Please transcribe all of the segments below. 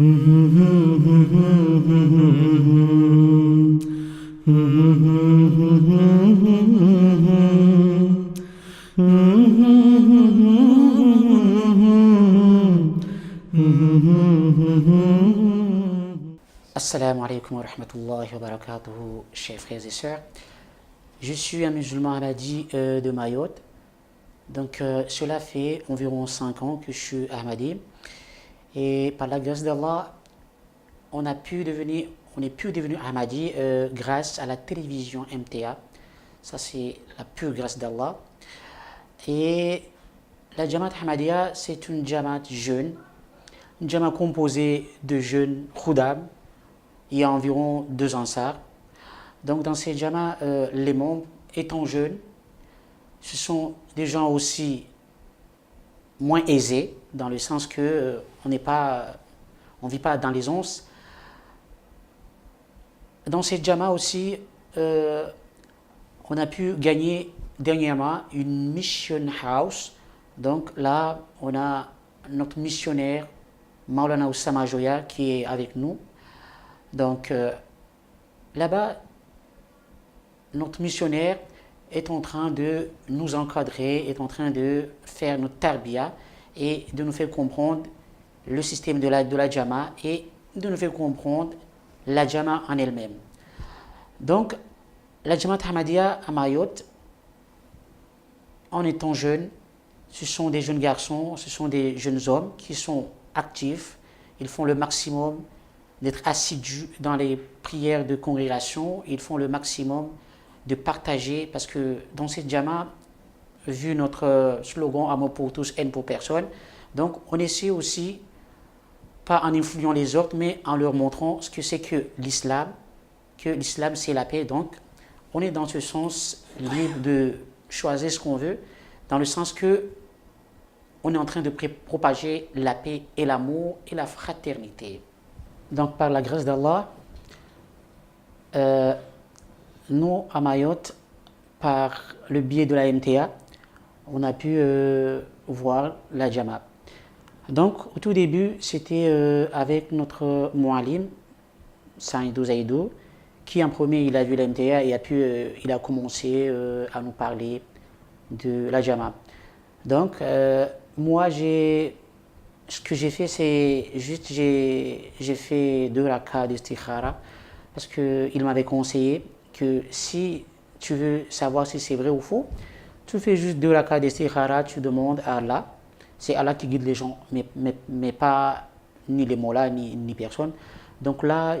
Assalamu alaikum wa rahmatullahi wa barakatuhu, chers frères et sœurs. Je suis un musulman ahmadi de Mayotte. Donc cela fait environ 5 ans que je suis ahmadi. Et par la grâce d'Allah, on est pu devenir ahmadi grâce à la télévision MTA. Ça c'est la pure grâce d'Allah. Et la Jamaat Ahmadiyya, c'est une Jamaat jeune. Une Jamaat composée de jeunes khuddam. Il y a environ 2 ansars. Donc dans ces Jamaat, les membres étant jeunes, ce sont des gens aussi moins aisés, dans le sens que on ne vit pas dans les onces. Dans ces Jamaat aussi, on a pu gagner dernièrement une mission house. Donc là, on a notre missionnaire, Maulana Oussama Joya, qui est avec nous. Donc là-bas, notre missionnaire est en train de nous encadrer, est en train de faire notre tarbiya et de nous faire comprendre le système de la Jama et de nous faire comprendre la Jama en elle-même. Donc, la Jamaat Ahmadiyya à Mayotte, en étant jeunes, ce sont des jeunes garçons, ce sont des jeunes hommes qui sont actifs, ils font le maximum d'être assidus dans les prières de congrégation, ils font le maximum de partager, parce que dans cette Jama, vu notre slogan amour pour tous, haine pour personne, donc on essaie aussi, pas en influant les autres, mais en leur montrant ce que c'est que l'islam c'est la paix. Donc on est dans ce sens libre de choisir ce qu'on veut, dans le sens que on est en train de propager la paix et l'amour et la fraternité. Donc par la grâce d'Allah, nous à Mayotte, par le biais de la MTA, on a pu voir la Jama. Donc au tout début, c'était avec notre Moualim, Saïdou Zaïdou, qui en premier il a vu la MTA et il a commencé à nous parler de la Jama. Donc moi ce que j'ai fait, c'est juste j'ai fait 2 rakas d'istikhara, parce qu'il m'avait conseillé que si tu veux savoir si c'est vrai ou faux, tu fais juste 2 rakas d'istikhara, tu demandes à Allah. C'est Allah qui guide les gens, mais pas ni les mollahs ni personne. Donc là,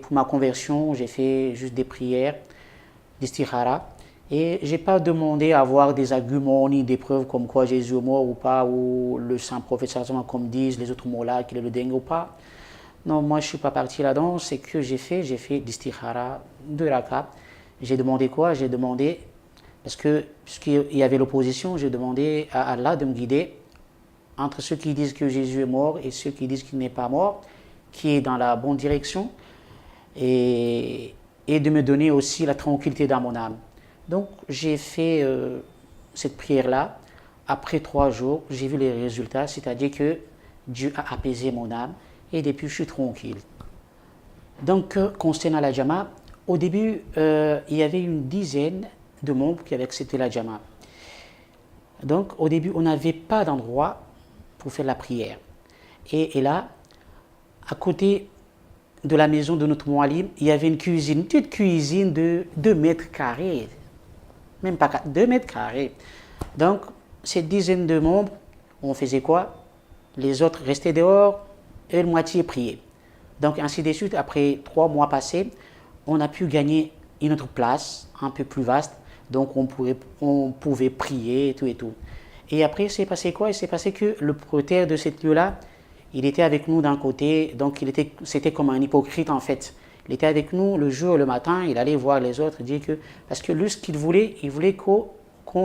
pour ma conversion, j'ai fait juste des prières d'istikhara. Et je n'ai pas demandé à avoir des arguments ni des preuves comme quoi Jésus est mort ou pas, ou le saint prophète comme disent les autres mollahs qu'il est le dingue ou pas. Non, moi je ne suis pas parti là-dedans. C'est que j'ai fait d'istikhara, 2 rakas. J'ai demandé quoi? J'ai demandé, puisqu'il y avait l'opposition, j'ai demandé à Allah de me guider entre ceux qui disent que Jésus est mort et ceux qui disent qu'il n'est pas mort, qui est dans la bonne direction, et de me donner aussi la tranquillité dans mon âme. Donc j'ai fait cette prière-là. Après 3 jours, j'ai vu les résultats, c'est-à-dire que Dieu a apaisé mon âme et depuis je suis tranquille. Donc concernant la Jama, au début il y avait une dizaine de membres qui avaient accepté la Jama. Donc au début on n'avait pas d'endroit pour faire la prière. Et là, à côté de la maison de notre Moualim, il y avait une cuisine, une petite cuisine de 2 mètres carrés. Même pas 2 mètres carrés. Donc, cette dizaine de membres, on faisait quoi? Les autres restaient dehors et la moitié priaient. Donc, ainsi de suite, après 3 mois passés, on a pu gagner une autre place, un peu plus vaste. Donc, on pouvait prier et tout et tout. Et après, il s'est passé quoi? Il s'est passé que le propriétaire de cette lieu-là, il était avec nous d'un côté, donc c'était comme un hypocrite en fait. Il était avec nous le jour, le matin, il allait voir les autres, dire que, parce que lui, ce qu'il voulait, il voulait qu'on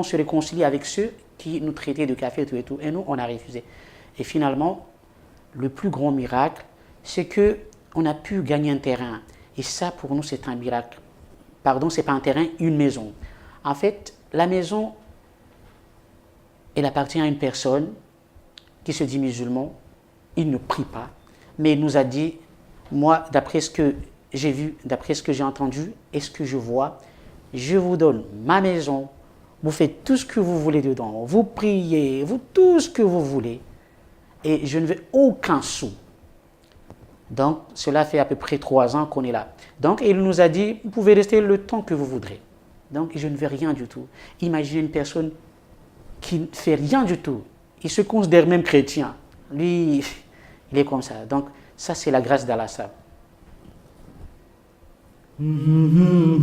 se réconcilie avec ceux qui nous traitaient de café et tout, et nous, on a refusé. Et finalement, le plus grand miracle, c'est qu'on a pu gagner un terrain. Et ça, pour nous, c'est un miracle. Pardon, ce n'est pas un terrain, une maison. En fait, la maison, elle appartient à une personne qui se dit musulman, il ne prie pas, mais il nous a dit, moi, d'après ce que j'ai vu, d'après ce que j'ai entendu et ce que je vois, je vous donne ma maison, vous faites tout ce que vous voulez dedans, vous priez, vous tout ce que vous voulez, et je ne veux aucun sou. Donc, cela fait à peu près 3 ans qu'on est là. Donc, il nous a dit, vous pouvez rester le temps que vous voudrez. Donc, je ne veux rien du tout. Imaginez une personne qui ne fait rien du tout. Il se considère même chrétien. Lui, il est comme ça. Donc, ça, c'est la grâce d'Allah. Mm-hmm.